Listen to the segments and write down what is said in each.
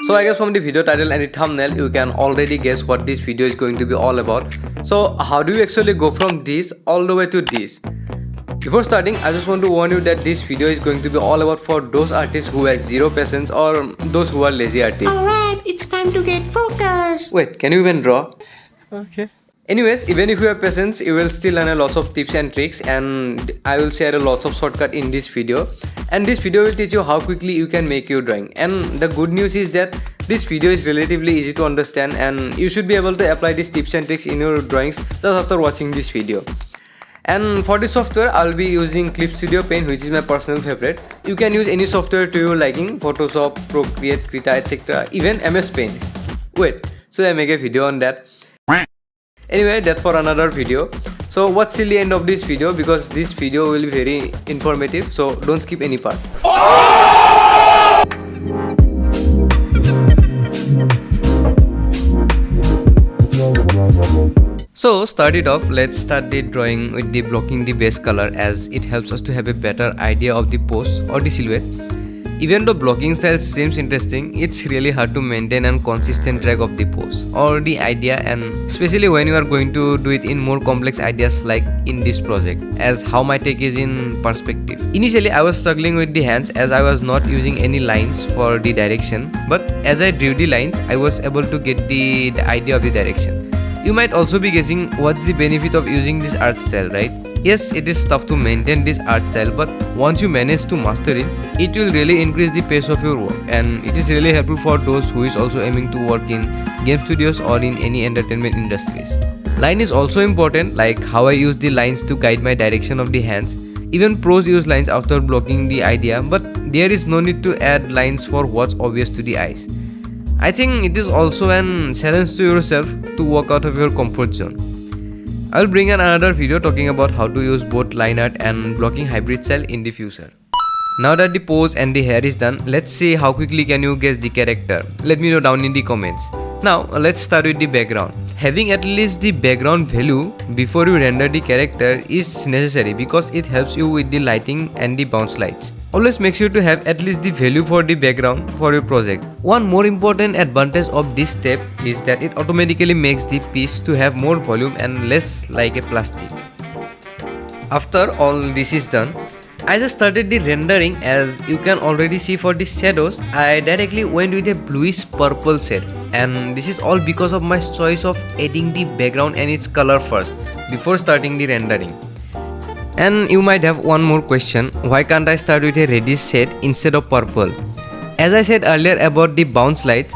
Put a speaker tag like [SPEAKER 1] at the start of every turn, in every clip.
[SPEAKER 1] So I guess from the video title and the thumbnail you can already guess what this video is going to be all about. So how do you actually go from this all the way to this? Before starting, I just want to warn you that this video is going to be all about for those artists who has zero patience or those who are lazy artists.
[SPEAKER 2] Alright, it's time to get focused.
[SPEAKER 1] Wait, can you even draw?
[SPEAKER 3] Okay.
[SPEAKER 1] Anyways, even if you have patience, you will still learn a lot of tips and tricks, and I will share a lots of shortcut in this video. And this video will teach you how quickly you can make your drawing. And the good news is that this video is relatively easy to understand, and you should be able to apply these tips and tricks in your drawings just after watching this video. And for this software, I'll be using Clip Studio Paint, which is my personal favorite. You can use any software to your liking: Photoshop, Procreate, Krita, etc. Even MS Paint. Wait, so I make a video on that. Anyway, that's for another video. So watch till the end of this video because this video will be very informative. So don't skip any part. So start it off. Let's start the drawing with the blocking the base color, as it helps us to have a better idea of the pose or the silhouette. Even though blocking style seems interesting, it's really hard to maintain a consistent track of the pose or the idea, and especially when you are going to do it in more complex ideas like in this project, as how my take is in perspective. Initially I was struggling with the hands as I was not using any lines for the direction, but as I drew the lines I was able to get the idea of the direction. You might also be guessing what's the benefit of using this art style, right? Yes, it is tough to maintain this art style, but once you manage to master it, it will really increase the pace of your work, and it is really helpful for those who is also aiming to work in game studios or in any entertainment industries. Line is also important, like how I use the lines to guide my direction of the hands. Even pros use lines after blocking the idea, but there is no need to add lines for what's obvious to the eyes. I think it is also an challenge to yourself to walk out of your comfort zone. I'll bring another video talking about how to use both line art and blocking hybrid style in the future. Now that the pose and the hair is done, let's see how quickly can you guess the character. Let me know down in the comments. Now let's start with the background. Having at least the background value before you render the character is necessary because it helps you with the lighting and the bounce lights. Always make sure to have at least the value for the background for your project. One more important advantage of this step is that it automatically makes the piece to have more volume and less like a plastic. After all this is done, I just started the rendering. As you can already see, for the shadows I directly went with a bluish purple shade, and this is all because of my choice of adding the background and its color first before starting the rendering. And you might have one more question: why can't I start with a reddish shade instead of purple? As I said earlier about the bounce lights,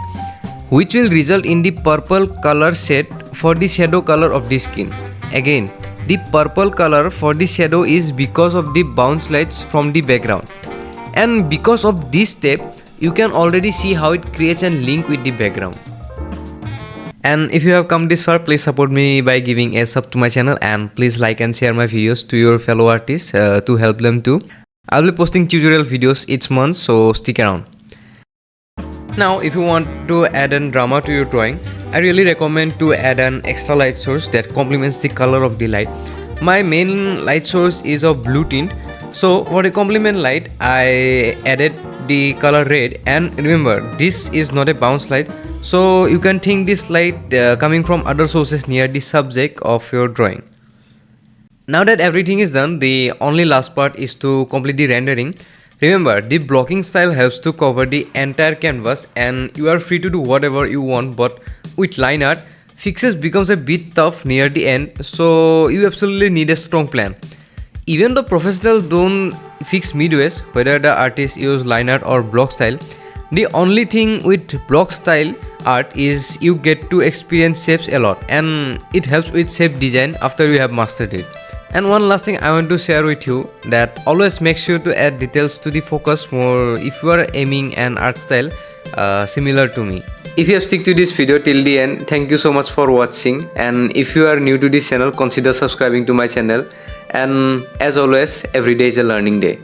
[SPEAKER 1] which will result in the purple color shade for the shadow color of the skin. Again, the purple color for the shadow is because of the bounce lights from the background. And because of this step, you can already see how it creates a link with the background. And if you have come this far, please support me by giving a sub to my channel, and please like and share my videos to your fellow artists to help them too. I'll be posting tutorial videos each month, so stick around. Now if you want to add a drama to your drawing, I really recommend to add an extra light source that complements the color of the light. My main light source is of blue tint, so for the complement light I added the color red. And remember, this is not a bounce light, so you can think this light coming from other sources near the subject of your drawing. Now that everything is done, the only last part is to complete the rendering. Remember, the blocking style helps to cover the entire canvas, and you are free to do whatever you want, but with line art, fixes becomes a bit tough near the end, so you absolutely need a strong plan. Even though professionals don't fix midways whether the artist use line art or block style, the only thing with block style art is you get to experience shapes a lot, and it helps with shape design after you have mastered it. And one last thing I want to share with you, that always make sure to add details to the focus more if you are aiming an art style similar to me. If you have stick to this video till the end, thank you so much for watching, and if you are new to this channel, consider subscribing to my channel. And as always, every day is a learning day.